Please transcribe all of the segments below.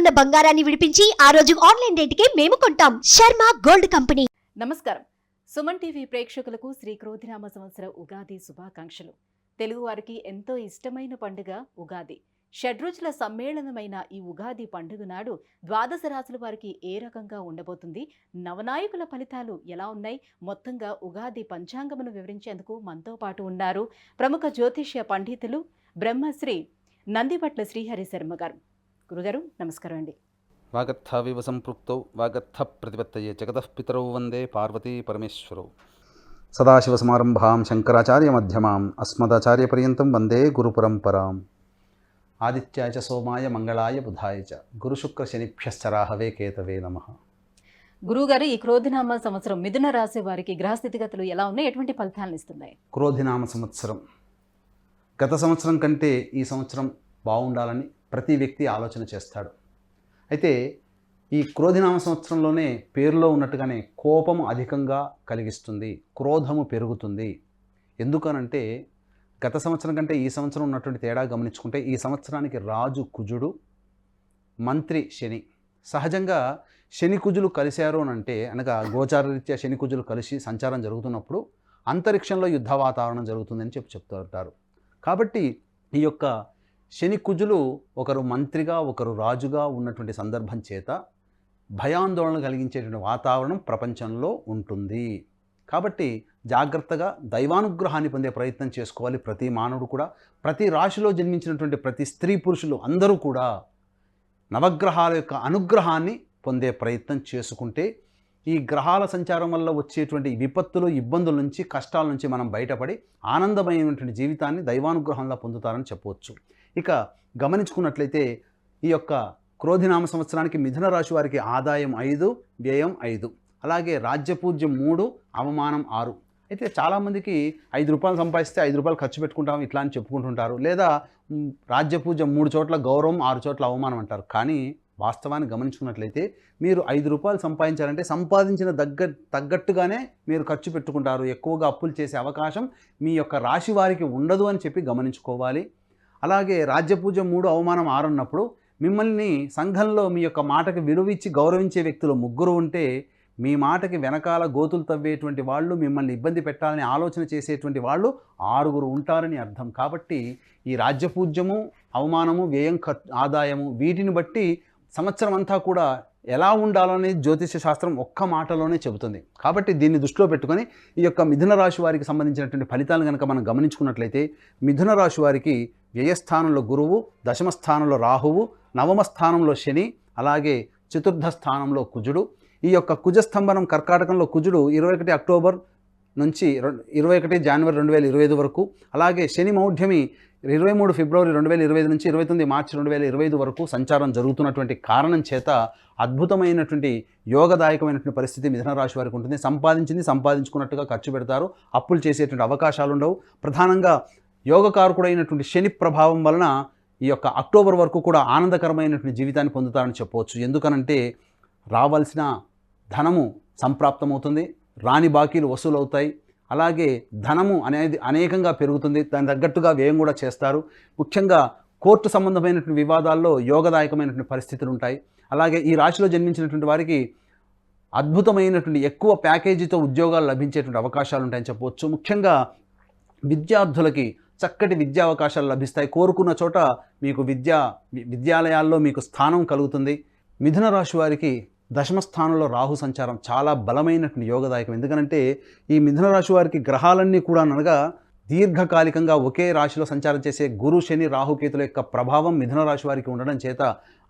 ఉన్న బంగారాన్ని విడిపించి ఆ రోజు ఆన్లైన్ రేటుకే మేము కొంటాం. Sharma gold company. నమస్కారం. సుమన్ టీవీ ప్రేక్షకులకు శ్రీ క్రోధినామ సంవత్సర ఉగాది శుభాకాంక్షలు. తెలుగువారికి ఎంతో ఇష్టమైన పండుగ ఉగాది. షడ్రుచుల సమ్మేళనమైన ఈ ఉగాది పండుగ నాడు ద్వాదశ రాశుల వారికి ఏ రకంగా ఉండబోతుంది, నవనాయకుల ఫలితాలు ఎలా ఉన్నాయి, మొత్తంగా ఉగాది పంచాంగమును వివరించేందుకు మనతో పాటు ఉన్నారు ప్రముఖ జ్యోతిష్య పండితులు బ్రహ్మశ్రీ నందిపట్ల శ్రీహరి శర్మ గారు. గురుగారు నమస్కారం అండి. వాగర్థావివ సంపృక్తౌ వాగర్థ ప్రతిపత్తయే జగతః పితరౌ వందే పార్వతీ పరమేశ్వరౌ. సదాశివసమారంభాం శంకరాచార్య మధ్యమాం అస్మదాచార్యపర్యంతం వందే గురుపరంపరాం. ఆదిత్యాయ చ సోమాయ మంగళాయ బుధాయ చ గురుశుక్రశనిభ్యశ్చరాహవే కేతవే నమః. గురువుగారు, ఈ క్రోధినామ సంవత్సరం మిథున రాశి వారికి గ్రహస్థితిగతులు ఎలా ఉన్నాయి, ఎటువంటి ఫలితాలను ఇస్తున్నాయి? క్రోధినామ సంవత్సరం గత సంవత్సరం కంటే ఈ సంవత్సరం బాగుండాలని ప్రతి వ్యక్తి ఆలోచన చేస్తాడు. అయితే ఈ క్రోధినామ సంవత్సరంలోనే పేరులో ఉన్నట్టుగానే కోపము అధికంగా కలిగిస్తుంది, క్రోధము పెరుగుతుంది. ఎందుకనంటే గత సంవత్సరం కంటే ఈ సంవత్సరం ఉన్నటువంటి తేడా గమనించుకుంటే ఈ సంవత్సరానికి రాజు కుజుడు, మంత్రి శని. సహజంగా శని కుజులు కలిశారు అని అంటే అనగా గోచారరీత్యా శని కుజులు కలిసి సంచారం జరుగుతున్నప్పుడు అంతరిక్షంలో యుద్ధ వాతావరణం జరుగుతుందని చెప్తూ ఉంటారు. కాబట్టి ఈ యొక్క శని కుజులు ఒకరు మంత్రిగా ఒకరు రాజుగా ఉన్నటువంటి సందర్భం చేత భయాందోళన కలిగించేటువంటి వాతావరణం ప్రపంచంలో ఉంటుంది. కాబట్టి జాగ్రత్తగా దైవానుగ్రహాన్ని పొందే ప్రయత్నం చేసుకోవాలి ప్రతి మానవుడు కూడా. ప్రతి రాశిలో జన్మించినటువంటి ప్రతి స్త్రీ పురుషులు అందరూ కూడా నవగ్రహాల యొక్క అనుగ్రహాన్ని పొందే ప్రయత్నం చేసుకుంటే ఈ గ్రహాల సంచారం వల్ల వచ్చేటువంటి విపత్తులు, ఇబ్బందుల నుంచి, కష్టాల నుంచి మనం బయటపడి ఆనందమైనటువంటి జీవితాన్ని దైవానుగ్రహంలో పొందుతారని చెప్పవచ్చు. ఇక గమనించుకున్నట్లయితే ఈ యొక్క క్రోధినామ సంవత్సరానికి మిథున రాశి వారికి ఆదాయం 5, వ్యయం 5, అలాగే రాజ్యపూజ్యం 3, అవమానం 6. అయితే చాలామందికి 5 రూపాయలు సంపాదిస్తే 5 రూపాయలు ఖర్చు పెట్టుకుంటాం ఇట్లా అని చెప్పుకుంటుంటారు. లేదా రాజ్యపూజ్యం 3 చోట్ల గౌరవం, 6 చోట్ల అవమానం అంటారు. కానీ వాస్తవాన్ని గమనించుకున్నట్లయితే మీరు 5 రూపాయలు సంపాదించాలంటే సంపాదించిన తగ్గట్టుగానే మీరు ఖర్చు పెట్టుకుంటారు. ఎక్కువగా అప్పులు చేసే అవకాశం మీ యొక్క రాశి వారికి ఉండదు అని చెప్పి గమనించుకోవాలి. అలాగే రాజ్యపూజ్యం 3, అవమానం 6 అన్నప్పుడు మిమ్మల్ని సంఘంలో మీ యొక్క మాటకి విలువిచ్చి గౌరవించే వ్యక్తులు 3 ఉంటే మీ మాటకి వెనకాల గోతులు తవ్వేటువంటి వాళ్ళు, మిమ్మల్ని ఇబ్బంది పెట్టాలని ఆలోచన చేసేటువంటి వాళ్ళు 6 ఉంటారని అర్థం. కాబట్టి ఈ రాజ్యపూజ్యము, అవమానము, వ్యయం, ఆదాయము వీటిని బట్టి సంవత్సరం అంతా కూడా ఎలా ఉండాలనేది జ్యోతిష శాస్త్రం ఒక్క మాటలోనే చెబుతుంది. కాబట్టి దీన్ని దృష్టిలో పెట్టుకొని ఈ యొక్క మిథున రాశి వారికి సంబంధించినటువంటి ఫలితాలు కనుక మనం గమనించుకున్నట్లయితే మిథున రాశి వారికి వ్యయస్థానంలో గురువు, దశమ స్థానంలో రాహువు, నవమ స్థానంలో శని, అలాగే చతుర్థ స్థానంలో కుజుడు. ఈ యొక్క కుజస్తంభనం కర్కాటకంలో కుజుడు 21 అక్టోబర్ నుంచి 21 జనవరి 2025 వరకు, అలాగే శని మౌఢ్యమి 23 ఫిబ్రవరి 2025 నుంచి 29 మార్చి 2025 వరకు సంచారం జరుగుతున్నటువంటి కారణం చేత అద్భుతమైనటువంటి యోగదాయకమైనటువంటి పరిస్థితి మిథున రాశి వారికి ఉంటుంది. సంపాదించుకున్నట్టుగా ఖర్చు పెడతారు, అప్పులు చేసేటువంటి అవకాశాలు ఉండవు. ప్రధానంగా యోగకారకుడైనటువంటి శని ప్రభావం వలన ఈ యొక్క అక్టోబర్ వరకు కూడా ఆనందకరమైనటువంటి జీవితాన్ని పొందుతారని చెప్పవచ్చు. ఎందుకనంటే రావాల్సిన ధనము సంప్రాప్తమవుతుంది, రాని బాకీలు వసూలవుతాయి, అలాగే ధనము అనేది అనేకంగా పెరుగుతుంది, దాని తగ్గట్టుగా వ్యయం కూడా చేస్తారు. ముఖ్యంగా కోర్టు సంబంధమైనటువంటి వివాదాల్లో యోగదాయకమైనటువంటి పరిస్థితులు ఉంటాయి. అలాగే ఈ రాశిలో జన్మించినటువంటి వారికి అద్భుతమైనటువంటి ఎక్కువ ప్యాకేజీతో ఉద్యోగాలు లభించేటువంటి అవకాశాలు ఉంటాయని చెప్పవచ్చు. ముఖ్యంగా విద్యార్థులకి చక్కటి విద్యా అవకాశాలు లభిస్తాయి. కోరుకున్న చోట మీకు విద్యాలయాల్లో మీకు స్థానం కలుగుతుంది. మిథున రాశి వారికి దశమ స్థానంలో రాహు సంచారం చాలా బలమైనటువంటి యోగదాయకం. ఎందుకంటే ఈ మిథున రాశి వారికి గ్రహాలన్నీ కూడా అనగా దీర్ఘకాలికంగా ఒకే రాశిలో సంచారం చేసే గురు, శని, రాహుకేతుల యొక్క ప్రభావం మిథున రాశి వారికి ఉండడం చేత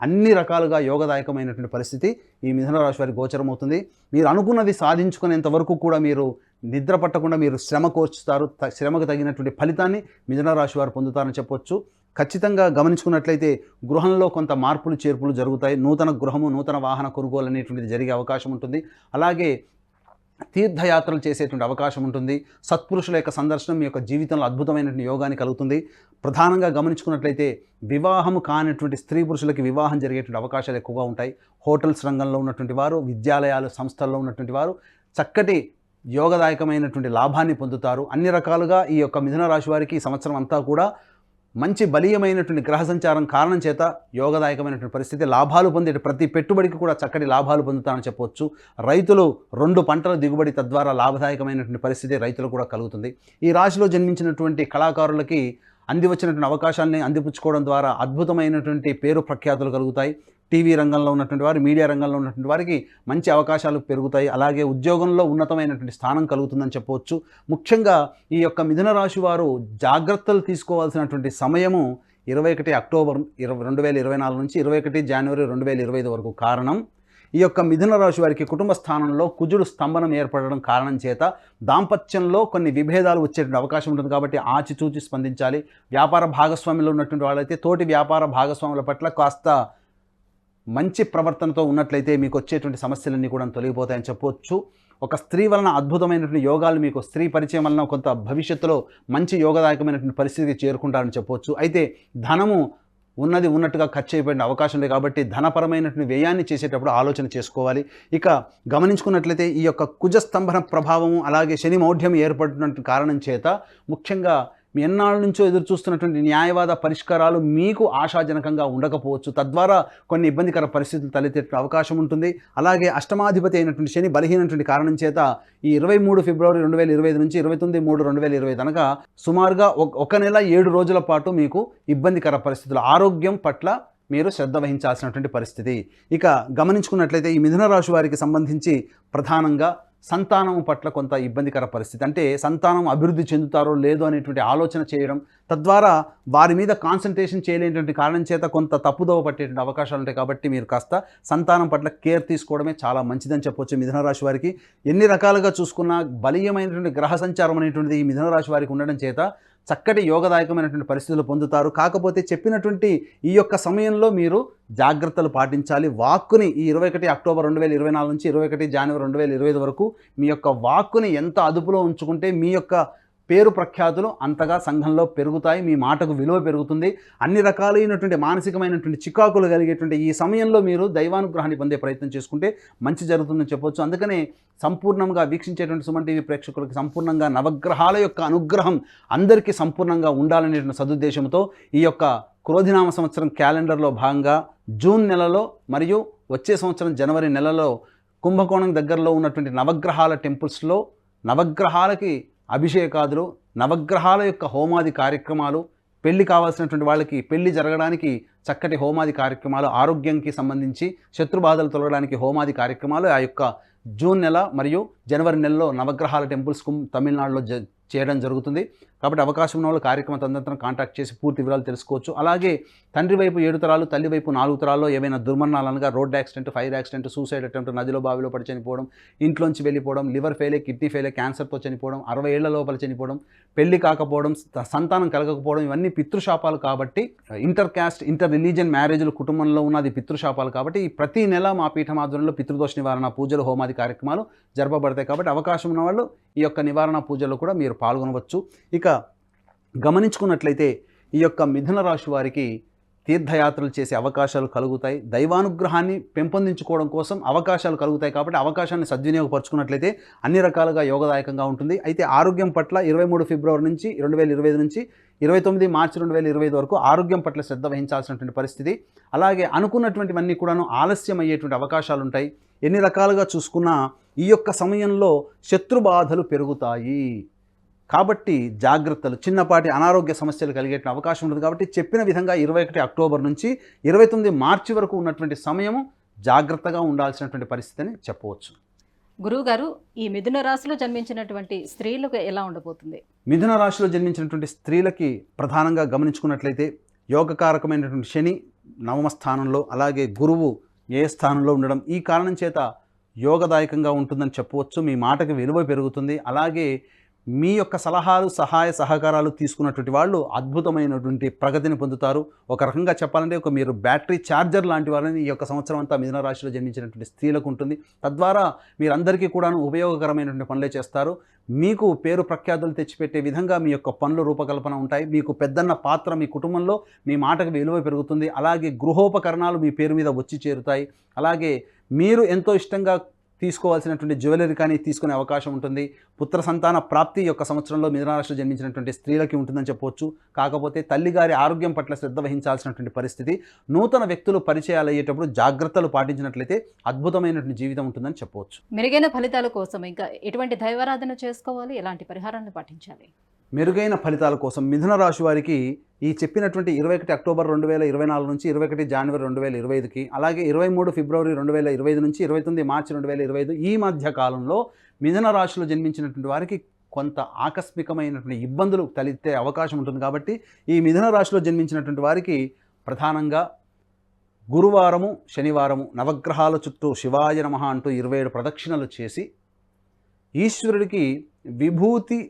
అన్ని రకాలుగా యోగదాయకమైనటువంటి పరిస్థితి ఈ మిథున రాశి వారికి గోచరమవుతుంది. మీరు అనుకున్నది సాధించుకునేంత వరకు కూడా మీరు నిద్ర పట్టకుండా మీరు శ్రమ కోర్చుతారు. శ్రమకు తగినటువంటి ఫలితాన్ని మిథున రాశి వారు పొందుతారని చెప్పొచ్చు. ఖచ్చితంగా గమనించుకున్నట్లయితే గృహంలో కొంత మార్పులు చేర్పులు జరుగుతాయి. నూతన గృహము, నూతన వాహన కొనుగోలు అనేటువంటిది జరిగే అవకాశం ఉంటుంది. అలాగే తీర్థయాత్రలు చేసేటువంటి అవకాశం ఉంటుంది. సత్పురుషుల యొక్క సందర్శనం మీ యొక్క జీవితంలో అద్భుతమైనటువంటి యోగాన్ని కలుగుతుంది. ప్రధానంగా గమనించుకున్నట్లయితే వివాహము కానిటువంటి స్త్రీ పురుషులకి వివాహం జరిగేటువంటి అవకాశాలు ఎక్కువగా ఉంటాయి. హోటల్స్ రంగంలో ఉన్నటువంటి వారు, విద్యాలయాలు, సంస్థల్లో ఉన్నటువంటి వారు చక్కటి యోగదాయకమైనటువంటి లాభాన్ని పొందుతారు. అన్ని రకాలుగా ఈ యొక్క మిథున రాశి వారికి ఈ సంవత్సరం అంతా కూడా మంచి బలీయమైనటువంటి గ్రహ సంచారం కారణం చేత యోగదాయకమైనటువంటి పరిస్థితి, లాభాలు పొందే ప్రతి పెట్టుబడికి కూడా చక్కటి లాభాలు పొందుతారని చెప్పవచ్చు. రైతులు 2 పంటల దిగుబడి తద్వారా లాభదాయకమైనటువంటి పరిస్థితి రైతులు కూడా కలుగుతుంది. ఈ రాశిలో జన్మించినటువంటి కళాకారులకి అందివచ్చినటువంటి అవకాశాలని అందిపుచ్చుకోవడం ద్వారా అద్భుతమైనటువంటి పేరు ప్రఖ్యాతులు కలుగుతాయి. టీవీ రంగంలో ఉన్నటువంటి వారు, మీడియా రంగంలో ఉన్నటువంటి వారికి మంచి అవకాశాలు పెరుగుతాయి. అలాగే ఉద్యోగంలో ఉన్నతమైనటువంటి స్థానం కలుగుతుందని చెప్పవచ్చు. ముఖ్యంగా ఈ యొక్క మిథున రాశి వారు జాగ్రత్తలు తీసుకోవాల్సినటువంటి సమయము 21 అక్టోబర్ 2024 నుంచి 21 జనవరి 2025 వరకు. కారణం, ఈ యొక్క మిథున రాశి వారికి కుటుంబ స్థానంలో కుజుడు స్తంభనం ఏర్పడడం కారణం చేత దాంపత్యంలో కొన్ని విభేదాలు వచ్చేటువంటి అవకాశం ఉంటుంది. కాబట్టి ఆచితూచి స్పందించాలి. వ్యాపార భాగస్వామ్యంలో ఉన్నటువంటి వాళ్ళైతే తోటి వ్యాపార భాగస్వాముల పట్ల కాస్త మంచి ప్రవర్తనతో ఉన్నట్లయితే మీకు వచ్చేటువంటి సమస్యలన్నీ కూడా తొలగిపోతాయని చెప్పవచ్చు. ఒక స్త్రీ వలన అద్భుతమైనటువంటి యోగాలు, మీకు స్త్రీ పరిచయం వలన కొంత భవిష్యత్తులో మంచి యోగదాయకమైనటువంటి పరిస్థితికి చేరుకుంటారని చెప్పవచ్చు. అయితే ధనము ఉన్నది ఉన్నట్టుగా ఖర్చు అయిపోయిన అవకాశం లేదు. కాబట్టి ధనపరమైనటువంటి వ్యయాన్ని చేసేటప్పుడు ఆలోచన చేసుకోవాలి. ఇక గమనించుకున్నట్లయితే ఈ యొక్క కుజస్తంభన ప్రభావము అలాగే శని మౌఢ్యం ఏర్పడినటువంటి కారణం చేత ముఖ్యంగా మీ ఎన్నాళ్ళ నుంచో ఎదురు చూస్తున్నటువంటి న్యాయవాద పరిష్కారాలు మీకు ఆశాజనకంగా ఉండకపోవచ్చు. తద్వారా కొన్ని ఇబ్బందికర పరిస్థితులు తలెత్తే అవకాశం ఉంటుంది. అలాగే అష్టమాధిపతి అయినటువంటి శని బలహీనటువంటి కారణం చేత ఈ 23 ఫిబ్రవరి 2025 నుంచి 29/3/2025 అనగా సుమారుగా 1 నెల 7 రోజుల పాటు మీకు ఇబ్బందికర పరిస్థితులు, ఆరోగ్యం పట్ల మీరు శ్రద్ధ వహించాల్సినటువంటి పరిస్థితి. ఇక గమనించుకున్నట్లయితే ఈ మిథున రాశి వారికి సంబంధించి ప్రధానంగా సంతానం పట్ల కొంత ఇబ్బందికర పరిస్థితి, అంటే సంతానం అభివృద్ధి చెందుతారో లేదో అనేటువంటి ఆలోచన చేయడం, తద్వారా వారి మీద కాన్సన్ట్రేషన్ చేయలేనటువంటి కారణం చేత కొంత తప్పుదోవ పట్టేటువంటి అవకాశాలు ఉంటాయి. కాబట్టి మీరు కాస్త సంతానం పట్ల కేర్ తీసుకోవడమే చాలా మంచిదని చెప్పవచ్చు. మిథున రాశి వారికి ఎన్ని రకాలుగా చూసుకున్నా బలీయమైనటువంటి గ్రహ సంచారం అనేటువంటిది ఈ మిథున రాశి వారికి ఉండడం చేత చక్కటి యోగదాయకమైనటువంటి పరిస్థితులు పొందుతారు. కాకపోతే చెప్పినటువంటి ఈ యొక్క సమయంలో మీరు జాగ్రత్తలు పాటించాలి. వాక్కుని ఈ 21 అక్టోబర్ 2024 నుంచి 21 జనవరి 2025 వరకు మీ యొక్క వాక్కుని ఎంత అదుపులో ఉంచుకుంటే మీ యొక్క పేరు ప్రఖ్యాతులు అంతగా సంఘంలో పెరుగుతాయి, మీ మాటకు విలువ పెరుగుతుంది. అన్ని రకాలైనటువంటి మానసికమైనటువంటి చికాకులు కలిగేటువంటి ఈ సమయంలో మీరు దైవానుగ్రహాన్ని పొందే ప్రయత్నం చేసుకుంటే మంచి జరుగుతుందని చెప్పవచ్చు. అందుకనే సంపూర్ణంగా వీక్షించేటువంటి సుమన్ టీవీ ప్రేక్షకులకి సంపూర్ణంగా నవగ్రహాల యొక్క అనుగ్రహం అందరికీ సంపూర్ణంగా ఉండాలనేటువంటి సదుద్దేశంతో ఈ యొక్క క్రోధినామ సంవత్సరం క్యాలెండర్లో భాగంగా జూన్ నెలలో మరియు వచ్చే సంవత్సరం జనవరి నెలలో కుంభకోణం దగ్గరలో ఉన్నటువంటి నవగ్రహాల టెంపుల్స్లో నవగ్రహాలకి అభిషేకాదులు, నవగ్రహాల యొక్క హోమాది కార్యక్రమాలు, పెళ్లి కావాల్సినటువంటి వాళ్ళకి పెళ్లి జరగడానికి చక్కటి హోమాది కార్యక్రమాలు, ఆరోగ్యానికి సంబంధించి శత్రుబాధలు తొలగడానికి హోమాది కార్యక్రమాలు ఆ యొక్క జూన్ నెల మరియు జనవరి నెలలో నవగ్రహాల టెంపుల్స్కు తమిళనాడులో చేయడం జరుగుతుంది. కాబట్టి అవకాశం ఉన్న వాళ్ళు కార్యక్రమ తదనంతరం కాంటాక్ట్ చేసి పూర్తి వివరాలు తెలుసుకోవచ్చు. అలాగే తండ్రి వైపు 7 తరాలు, తల్లి వైపు 4 తరాల్లో ఏవైనా దుర్మరణాలు అనగా road accident, fire accident, suicide attempt, నదిలో బావిలో పడి చనిపోవడం, ఇంట్లోంచి వెళ్ళిపోవడం, లివర్ ఫెయిలే, కిడ్నీ ఫెయిలే, క్యాన్సర్తో చనిపోవడం, 60 ఏళ్ల లోపల చనిపోవడం, పెళ్లి కాకపోవడం, సంతానం కలగకపోవడం, ఇవన్నీ పితృశాపాలు. కాబట్టి ఇంటర్ క్యాస్ట్, ఇంటర్ రిలీజియన్ మ్యారేజ్లు కుటుంబంలో ఉన్నది పితృశాపాలు. కాబట్టి ప్రతి నెల మా పీఠం ఆధ్వర్యంలో పితృదోష నివారణ పూజలు, హోమాది కార్యక్రమాలు జరపబడతాయి. కాబట్టి అవకాశం ఉన్న వాళ్ళు ఈ యొక్క నివారణ పూజల్లో కూడా మీరు పాల్గొనవచ్చు. ఇక గమనించుకున్నట్లయితే ఈ యొక్క మిథున రాశి వారికి తీర్థయాత్రలు చేసే అవకాశాలు కలుగుతాయి. దైవానుగ్రహాన్ని పెంపొందించుకోవడం కోసం అవకాశాలు కలుగుతాయి. కాబట్టి అవకాశాన్ని సద్వినియోగపరుచుకున్నట్లయితే అన్ని రకాలుగా యోగదాయకంగా ఉంటుంది. అయితే ఆరోగ్యం పట్ల 23 ఫిబ్రవరి నుంచి 2025 నుంచి 29 మార్చి 2025 వరకు ఆరోగ్యం పట్ల శ్రద్ధ వహించాల్సినటువంటి పరిస్థితి. అలాగే అనుకున్నటువంటివన్నీ కూడాను ఆలస్యం అయ్యేటువంటి అవకాశాలు ఉంటాయి. ఎన్ని రకాలుగా చూసుకున్నా ఈ యొక్క సమయంలో శత్రుబాధలు పెరుగుతాయి. కాబట్టి జాగ్రత్తలు, చిన్నపాటి అనారోగ్య సమస్యలు కలిగే అవకాశం ఉంటుంది. కాబట్టి చెప్పిన విధంగా 21 అక్టోబర్ నుంచి 29 మార్చి వరకు ఉన్నటువంటి సమయము జాగ్రత్తగా ఉండాల్సినటువంటి పరిస్థితి అని చెప్పవచ్చు. గురువుగారు, ఈ మిథున రాశిలో జన్మించినటువంటి స్త్రీలకు ఎలా ఉండబోతుంది? మిథున రాశిలో జన్మించినటువంటి స్త్రీలకి ప్రధానంగా గమనించుకున్నట్లయితే యోగకారకమైనటువంటి శని నవమ స్థానంలో, అలాగే గురువు ఏ స్థానంలో ఉండడం ఈ కారణం చేత యోగదాయకంగా ఉంటుందని చెప్పవచ్చు. మీ మాటకి విలువ పెరుగుతుంది. అలాగే మీ యొక్క సలహాలు, సహాయ సహకారాలు తీసుకున్నటువంటి వాళ్ళు అద్భుతమైనటువంటి ప్రగతిని పొందుతారు. ఒక రకంగా చెప్పాలంటే మీరు బ్యాటరీ ఛార్జర్ లాంటి వారిని ఈ యొక్క సంవత్సరం అంతా మిథున రాశిలో జన్మించినటువంటి స్త్రీలకు ఉంటుంది. తద్వారా మీరందరికీ కూడాను ఉపయోగకరమైనటువంటి పనులే చేస్తారు. మీకు పేరు ప్రఖ్యాతులు తెచ్చిపెట్టే విధంగా మీ యొక్క పనులు రూపకల్పన ఉంటాయి. మీకు పెద్దన్న పాత్ర మీ కుటుంబంలో, మీ మాటకు విలువ పెరుగుతుంది. అలాగే గృహోపకరణాలు మీ పేరు మీద వచ్చి చేరుతాయి. అలాగే మీరు ఎంతో ఇష్టంగా తీసుకోవాల్సినటువంటి జ్యువెలరీ కానీ తీసుకునే అవకాశం ఉంటుంది. పుత్ర సంతాన ప్రాప్తి యొక్క సంవత్సరంలో మిథున రాశిలో జన్మించినటువంటి స్త్రీలకి ఉంటుందని చెప్పవచ్చు. కాకపోతే తల్లిగారి ఆరోగ్యం పట్ల శ్రద్ధ వహించాల్సినటువంటి పరిస్థితి, నూతన వ్యక్తులు పరిచయాలు అయ్యేటప్పుడు జాగ్రత్తలు పాటించినట్లయితే అద్భుతమైనటువంటి జీవితం ఉంటుందని చెప్పవచ్చు. మెరుగైన ఫలితాల కోసం ఇంకా ఎటువంటి దైవారాధన చేసుకోవాలి, ఎలాంటి పరిహారాన్ని పాటించాలి? మెరుగైన ఫలితాల కోసం మిథున రాశి వారికి ఈ చెప్పినటువంటి 21 అక్టోబర్ 2024 నుంచి 21 జనవరి 2025కి, అలాగే 23 ఫిబ్రవరి 2025 నుంచి 29 మార్చి 2025 ఈ మధ్య కాలంలో మిథున రాశిలో జన్మించినటువంటి వారికి కొంత ఆకస్మికమైనటువంటి ఇబ్బందులు తలెత్తే అవకాశం ఉంటుంది. కాబట్టి ఈ మిథున రాశిలో జన్మించినటువంటి వారికి ప్రధానంగా గురువారము, శనివారము నవగ్రహాల చుట్టూ శివాయ నమః అంటూ 27 ప్రదక్షిణలు చేసి ఈశ్వరుడికి విభూతి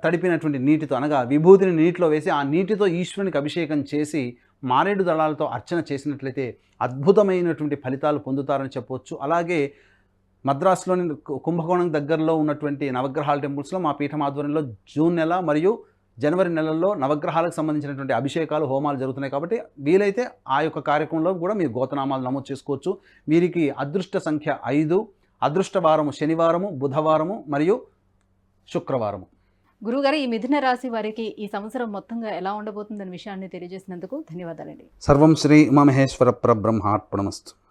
తడిపినటువంటి నీటితో, అనగా విభూతిని నీటిలో వేసి ఆ నీటితో ఈశ్వరునికి అభిషేకం చేసి మారేడు దళాలతో అర్చన చేసినట్లయితే అద్భుతమైనటువంటి ఫలితాలు పొందుతారని చెప్పవచ్చు. అలాగే మద్రాసులోని కుంభకోణం దగ్గరలో ఉన్నటువంటి నవగ్రహాల టెంపుల్స్లో మా పీఠం ఆధ్వర్యంలో జూన్ నెల మరియు జనవరి నెలల్లో నవగ్రహాలకు సంబంధించినటువంటి అభిషేకాలు, హోమాలు జరుగుతున్నాయి. కాబట్టి వీలైతే ఆ యొక్క కార్యక్రమంలో కూడా మీరు గోతనామాలు నమోదు చేసుకోవచ్చు. వీరికి అదృష్ట సంఖ్య 5, అదృష్ట వారము శనివారము, బుధవారము మరియు శుక్రవారము. గురుగారు, ఈ మిథున రాశి వారికి ఈ సంవత్సరం మొత్తంగా ఎలా ఉండబోతుందనే విషయాన్ని తెలియజేసినందుకు ధన్యవాదాలండి. సర్వం శ్రీ ఉమామహేశ్వర పరబ్రహ్మార్పణమస్తు.